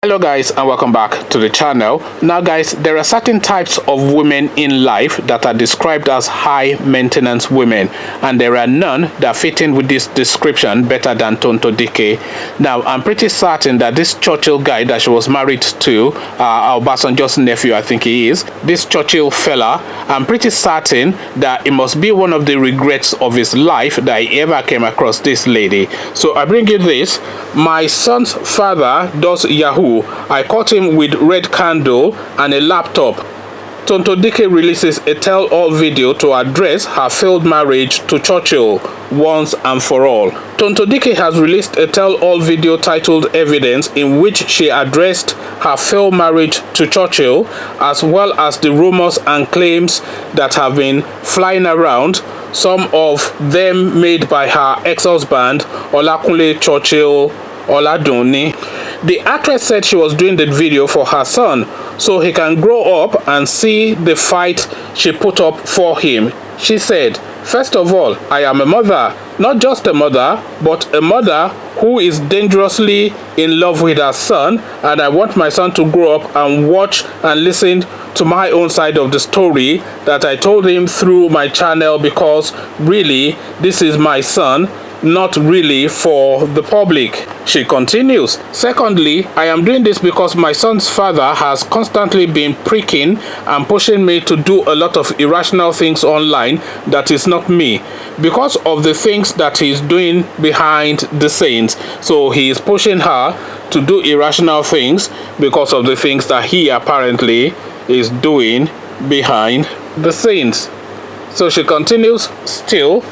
Hello guys, and welcome back to the channel. Now guys, there are certain types of women in life that are described as high maintenance women, and there are none that fit in with this description better than Tonto Dikeh. Now I'm pretty certain that this Churchill guy that she was married to, Obasanjo's nephew, I think he is, this Churchill fella, I'm pretty certain that it must be one of the regrets of his life that he ever came across this lady. So I bring you this. My son's father does Yahoo. I caught him with red candle and a laptop. Tonto Dikeh releases a tell-all video to address her failed marriage to Churchill once and for all. Tonto Dikeh has released a tell-all video titled Evidence, in which she addressed her failed marriage to Churchill, as well as the rumors and claims that have been flying around, some of them made by her ex-husband, Olakunle Churchill Oladunni. The actress said she was doing the video for her son, so he can grow up and see the fight she put up for him. She said, "First of all, I am a mother, not just a mother, but a mother who is dangerously in love with her son, and I want my son to grow up and watch and listen to my own side of the story that I told him through my channel, because really, this is my son, not really for the public." She continues, "Secondly, I am doing this because my son's father has constantly been pricking and pushing me to do a lot of irrational things online that is not me, because of the things that he's doing behind the scenes." So he is pushing her to do irrational things because of the things that he apparently is doing behind the scenes. So she continues still.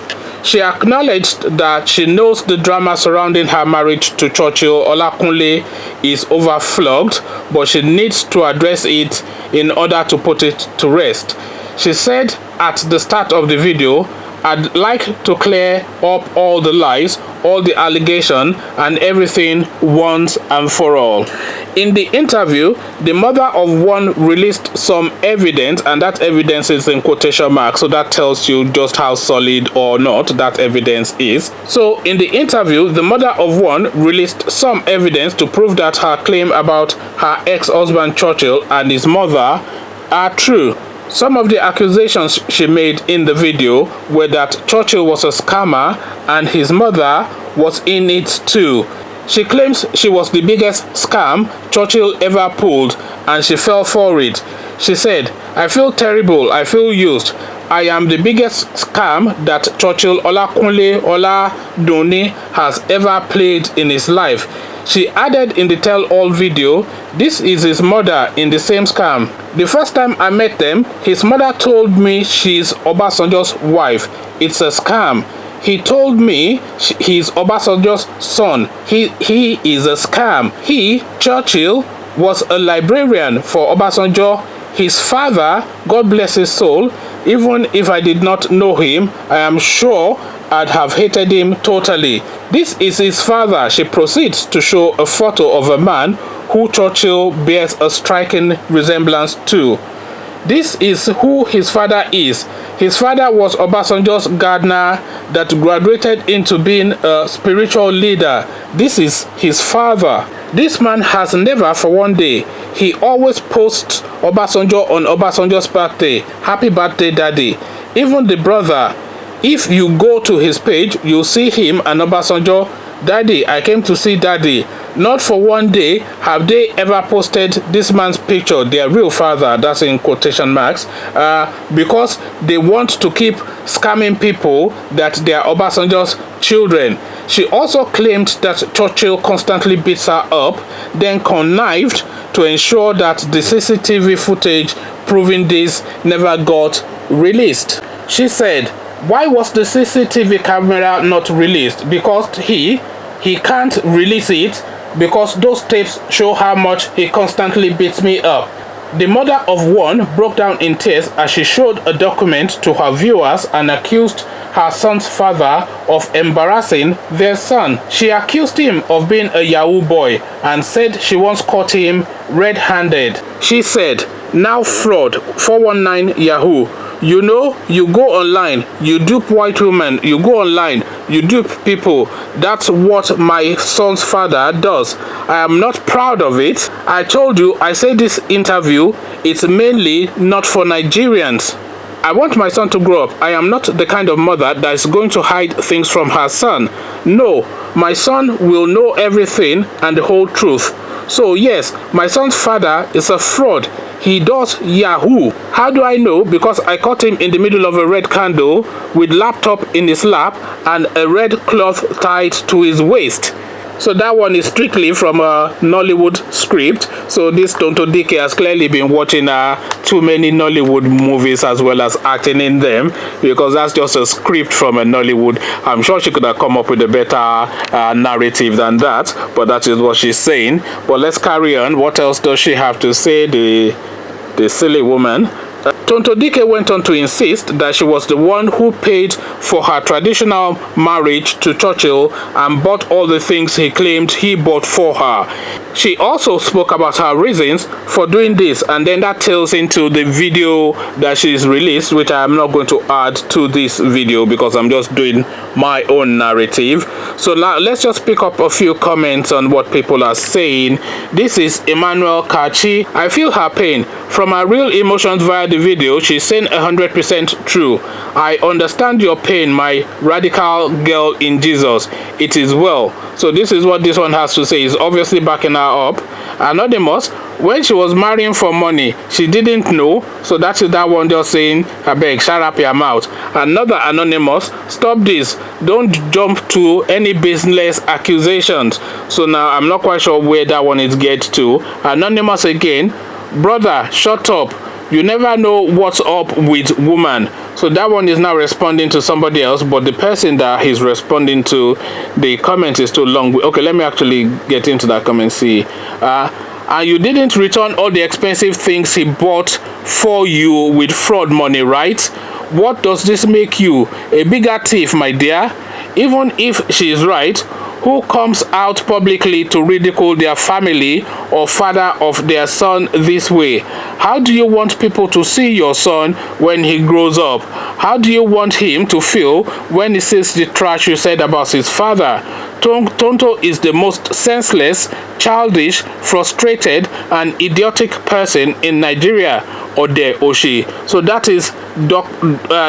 She acknowledged that she knows the drama surrounding her marriage to Churchill Olakunle is overflogged, but she needs to address it in order to put it to rest. She said at the start of the video, "I'd like to clear up all the lies, all the allegation, and everything once and for all." In the interview, the mother of one released some evidence, and that evidence is in quotation marks, so that tells you just how solid or not that evidence is. So in the interview, the mother of one released some evidence to prove that her claim about her ex-husband Churchill and his mother are true. Some of the accusations she made in the video were that Churchill was a scammer and his mother was in it too. She claims she was the biggest scam Churchill ever pulled, and she fell for it. She said, "I feel terrible, I feel used. I am the biggest scam that Churchill Olakunle Oladunni has ever played in his life." She added in the tell-all video, "This is his mother in the same scam. The first time I met them, his mother told me she's Obasanjo's wife. It's a scam. He told me he's Obasanjo's son. He is a scam. He, Churchill, was a librarian for Obasanjo. His father, God bless his soul, even if I did not know him, I am sure I'd have hated him totally. This is his father." She proceeds to show a photo of a man who Churchill bears a striking resemblance to. This is who his father is. His father was Obasanjo's gardener that graduated into being a spiritual leader. This is his father. This man has never for one day. He always posts Obasanjo on Obasanjo's birthday. "Happy birthday, daddy." Even the brother, if you go to his page, you'll see him and Obasanjo, "Daddy, I came to see daddy." Not for one day have they ever posted this man's picture, their real father, that's in quotation marks, because they want to keep scamming people that they are Obasanjo's children. She also claimed that Churchill constantly beats her up, then connived to ensure that the CCTV footage proving this never got released. She said, "Why was the CCTV camera not released? Because he can't release it because those tapes show how much he constantly beats me up." The mother of one broke down in tears as she showed a document to her viewers and accused her son's father of embarrassing their son. She accused him of being a Yahoo boy and said she once caught him red-handed. She said, "Now fraud, 419 Yahoo. You know, you go online, you dupe white women, you go online, you dupe people. That's what my son's father does. I am not proud of it. I told you, I say this interview, it's mainly not for Nigerians. I want my son to grow up. I am not the kind of mother that is going to hide things from her son. No, my son will know everything and the whole truth. So yes, my son's father is a fraud. He does Yahoo. How do I know? Because I caught him in the middle of a red candle with laptop in his lap and a red cloth tied to his waist. So that one is strictly from a Nollywood script. So this Tonto Dikeh has clearly been watching too many Nollywood movies as well as acting in them, because that's just a script from a Nollywood. I'm sure she could have come up with a better narrative than that, but that is what she's saying. But let's carry on. What else does she have to say, the silly woman? Tonto Dikeh went on to insist that she was the one who paid for her traditional marriage to Churchill and bought all the things he claimed he bought for her. She also spoke about her reasons for doing this, and then that tails into the video that she's released, which I am not going to add to this video because I'm just doing my own narrative. So now let's just pick up a few comments on what people are saying. This is Emmanuel Kachi. I feel her pain. From her real emotions via the video, she's saying 100% true. I understand your pain, my radical girl in Jesus. It is well. So this is what this one has to say. He's obviously backing her up. Anonymous, when she was marrying for money, she didn't know. So that is that one just saying, I beg, shut up your mouth. Another anonymous, stop this. Don't jump to any baseless accusations. So now I'm not quite sure where that one is get to. Anonymous again, brother, shut up. You never know what's up with woman. So that one is now responding to somebody else, but the person that he's responding to, the comment is too long. Okay, let me actually get into that comment. See, and you didn't return all the expensive things he bought for you with fraud money, right? What does this make you? A bigger thief, my dear? Even if she is right, who comes out publicly to ridicule their family or father of their son this way? How do you want people to see your son when he grows up? How do you want him to feel when he sees the trash you said about his father? Tonto is the most senseless, childish, frustrated, and idiotic person in Nigeria. Ode Oshi. So that is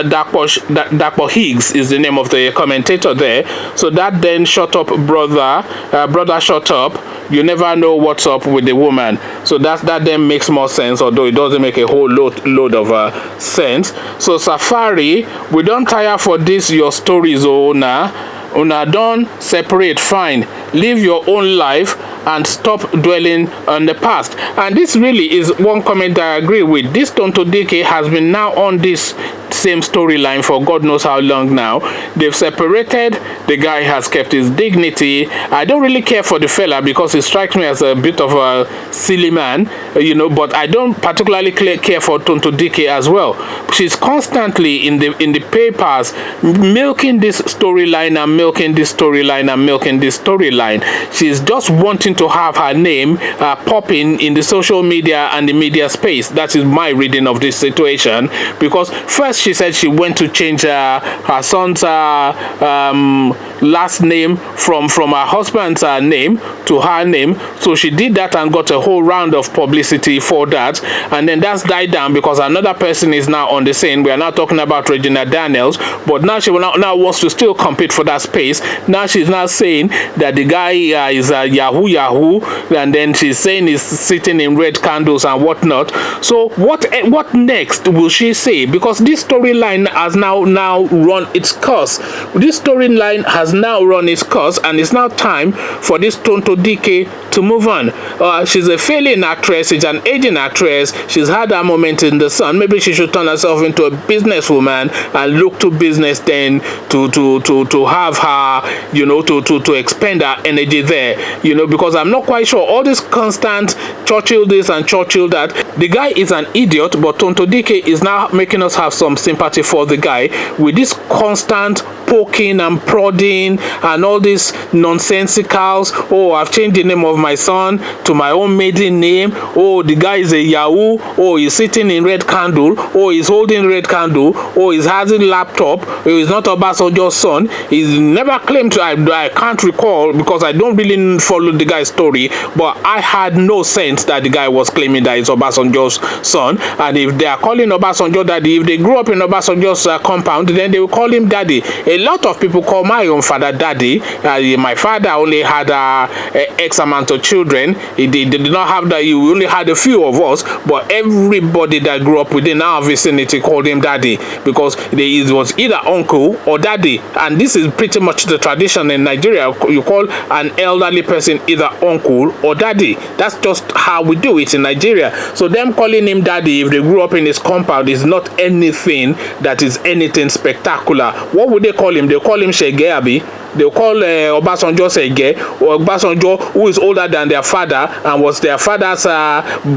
Dakpo Higgs is the name of the commentator there. So that then shut up, brother, shut up. You never know what's up with the woman. So that then makes more sense, although it doesn't make a whole load of sense. So Safari, we don't tire for this your stories, Una don't separate, fine. Live your own life and stop dwelling on the past. And this really is one comment that I agree with. This Tonto Dikeh has been now on this same storyline for God knows how long now. They've separated. The guy has kept his dignity. I don't really care for the fella because he strikes me as a bit of a silly man, but I don't particularly care for Tonto Dikeh as well. She's constantly in the papers milking this storyline and milking this storyline and milking this storyline. She's just wanting to have her name popping in the social media and the media space. That is my reading of this situation, because first she said she went to change her son's last name from her husband's name to her name. So she did that and got a whole round of publicity for that, and then that's died down because another person is now on the scene. We are now talking about Regina Daniels, but now she now wants to still compete for that space. Now she's now saying that the guy is Yahoo Yahoo, and then she's saying he's sitting in red candles and whatnot. So what next will she say? Because this storyline has now run its course. This storyline has now run its course, and it's now time for this Tonto Dikeh to move on. She's a failing actress. She's an aging actress. She's had her moment in the sun. Maybe she should turn herself into a businesswoman and look to business then to have her, to expend her energy there, because I'm not quite sure all this constant Churchill this and Churchill that. The guy is an idiot, but Tonto Dikeh is now making us have some sympathy for the guy with this constant poking and prodding and all these nonsensicals. Oh, I've changed the name of my son to my own maiden name. Oh, the guy is a Yahoo. Oh, he's sitting in red candle. Oh, he's holding red candle. Oh, he's having laptop. Oh, he's not Obasanjo's son. He's never claimed to. I can't recall because I don't really follow the guy's story, but I had no sense that the guy was claiming that he's Obasanjo's son. And if they are calling Obasanjo daddy, if they grew up in Obasanjo's compound, then they will call him daddy. A lot of people call my own father daddy. My father only had X amount of children. He did not have that. He only had a few of us, but everybody that grew up within our vicinity called him daddy because it was either uncle or daddy. And this is pretty much the tradition in Nigeria. You call an elderly person either uncle or daddy. That's just how we do it in Nigeria. So them calling him daddy if they grew up in his compound is not anything that is anything spectacular. What would they call him? They call him Shege Abi. They'll call Obasanjo Shege, or Obasanjo, who is older than their father and was their father's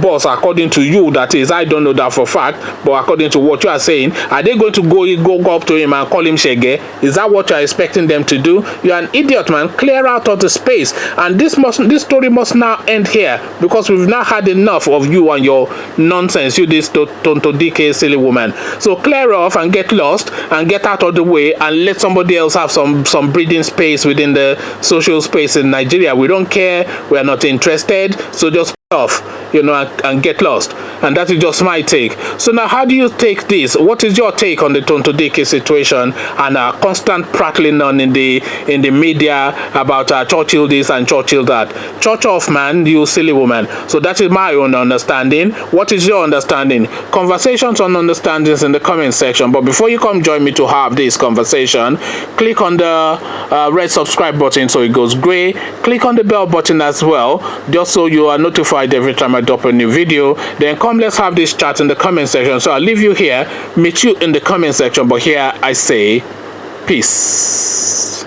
boss, according to you. That is, I don't know that for fact, but according to what you are saying, are they going to go up to him and call him Shege? Is that what you are expecting them to do? You are an idiot, man. Clear out of the space. And this story must now end here because we've now had enough of you and your nonsense. You, this Tonto Dikeh silly woman. So clear off and get lost and get out of the way and let somebody else have some breathing space within the social space in Nigeria. We don't care. We are not interested. So just off, and get lost. And that is just my take. So now, how do you take this? What is your take on the Tonto Dikeh situation and constant prattling on in the media about Churchill this and Churchill that? Church off, man, you silly woman. So that is my own understanding. What is your understanding? Conversations on understandings in the comment section. But before you come join me to have this conversation, click on the red subscribe button so it goes gray. Click on the bell button as well, just so you are notified every time I drop a new video. Then come, let's have this chat in the comment section. So I'll leave you here, meet you in the comment section, but here I say peace.